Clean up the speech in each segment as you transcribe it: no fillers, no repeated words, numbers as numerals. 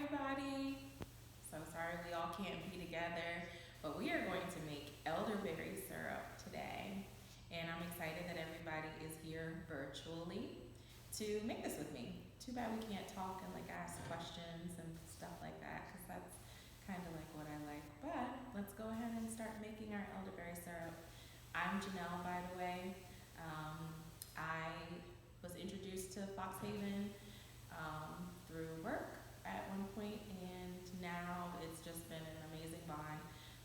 everybody. So sorry we all can't be together, but we are going to make elderberry syrup today. And I'm excited that everybody is here virtually to make this with me. Too bad we can't talk and like ask questions and stuff like that because that's kind of like what I like. But let's go ahead and start making our elderberry syrup. I'm Janelle, by the way. I was introduced to Fox Haven through work at one point, and now it's just been an amazing bond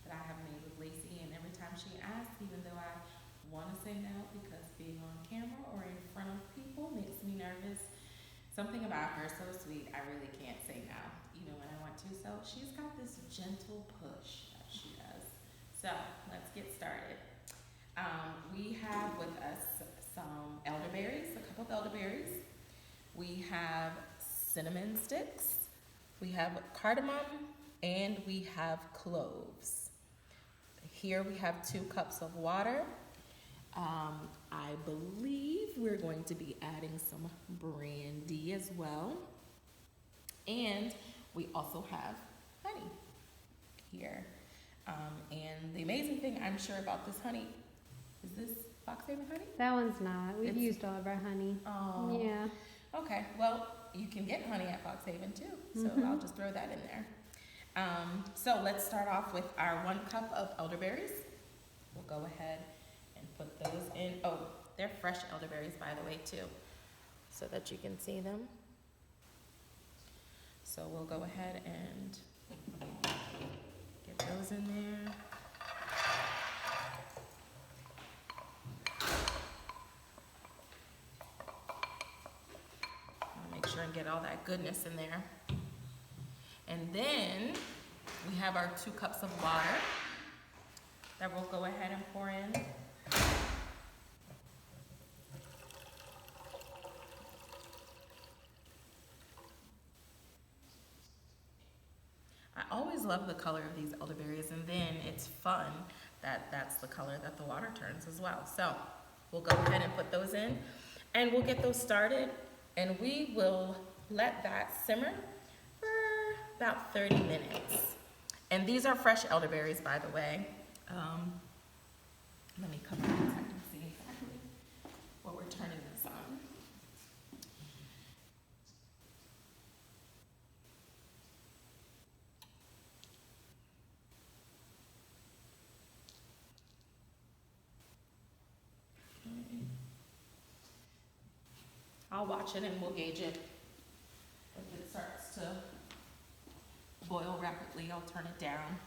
that I have made with Lacey. And every time she asks, even though I want to say no because being on camera or in front of people makes me nervous, something about her so sweet, I really can't say no, even when I want to. So she's got this gentle push that she does. So let's get started. We have with us some elderberries, a couple of elderberries. We have cinnamon sticks, we have cardamom, and we have cloves. Here we have 2 cups of water. I believe we're going to be adding some brandy as well. And we also have honey here. And the amazing thing I'm sure about this honey, is this Fox Haven honey? That one's not. We've used all of our honey. Oh. Yeah. Okay, well, you can get honey at Fox Haven too, so I'll just throw that in there. So let's start off with our 1 cup of elderberries. We'll go ahead and put those in. Oh, they're fresh elderberries, by the way, too, so that you can see them. So we'll go ahead and get those in there. Make sure and get all that goodness in there. And then we have our 2 cups of water that we'll go ahead and pour in. I always love the color of these elderberries, and then it's fun that that's the color that the water turns as well. So we'll go ahead and put those in, and we'll get those started, and we will let that simmer for about 30 minutes. And these are fresh elderberries, by the way. Let me come out so I can see exactly what we're turning this on. I'll watch it and we'll gauge it. If it starts to boil rapidly, I'll turn it down.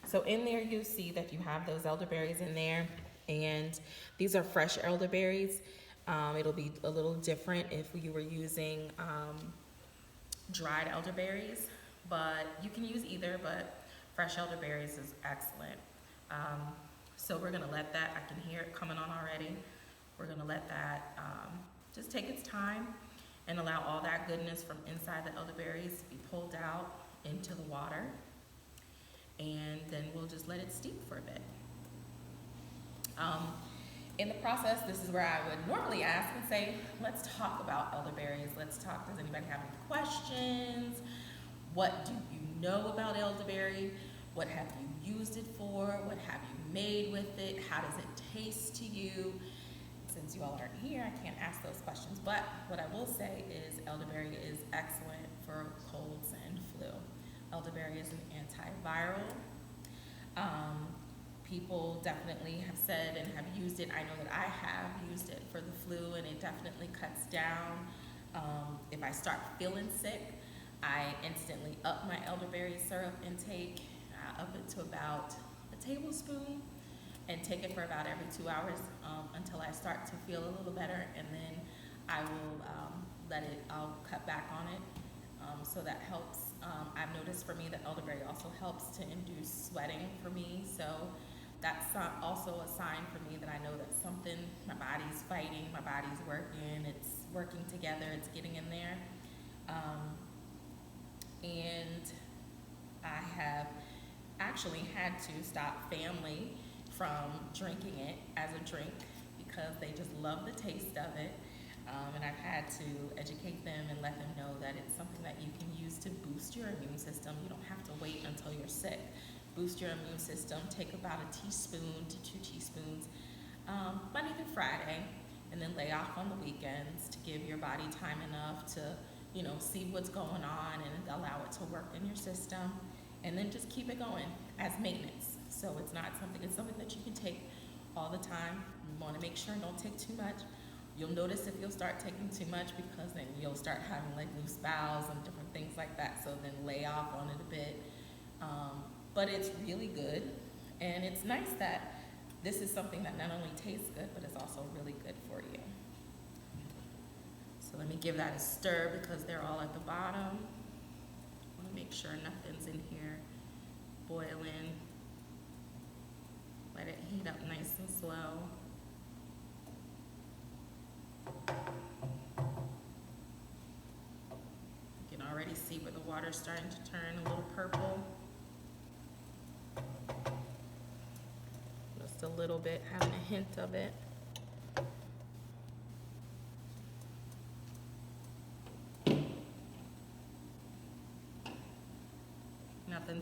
So in there you see that you have those elderberries in there, and these are fresh elderberries. It'll be a little different if you were using dried elderberries, but you can use either, but fresh elderberries is excellent. So we're gonna let that, I can hear it coming on already. We're gonna let that just take its time and allow all that goodness from inside the elderberries to be pulled out into the water. And then we'll just let it steep for a bit. In the process, this is where I would normally ask and say, let's talk about elderberries. Let's talk, does anybody have any questions? What do you know about elderberry? What have you used it for? What have you made with it? How does it taste to you? Since you all aren't here, I can't ask those questions, but what I will say is elderberry is excellent for colds and flu. Elderberry is an antiviral. People definitely have said and have used it. I know that I have used it for the flu, and it definitely cuts down. If I start feeling sick, I instantly up my elderberry syrup intake, up it to about a tablespoon, and take it for about every 2 hours until I start to feel a little better, and then I will I'll cut back on it. So that helps. I've noticed for me that elderberry also helps to induce sweating for me, so that's also a sign for me that I know that something, my body's fighting, my body's working, it's working together, it's getting in there. And I have actually had to stop family from drinking it as a drink because they just love the taste of it. And I've had to educate them and let them know that it's something that you can use to boost your immune system. You don't have to wait until you're sick. Boost your immune system. Take about a teaspoon to 2 teaspoons Monday through Friday, and then lay off on the weekends to give your body time enough to, see what's going on and allow it to work in your system. And then just keep it going as maintenance. So it's something that you can take all the time. You want to make sure don't take too much. You'll notice if you'll start taking too much, because then you'll start having like loose bowels and different things like that. So then lay off on it a bit. But it's really good, and it's nice that this is something that not only tastes good, but it's also really good for you. So let me give that a stir because they're all at the bottom. I want to make sure nothing's in here boiling. Let it heat up nice and slow. You can already see where the water's starting to turn a little purple. Just a little bit, having a hint of it. Nothing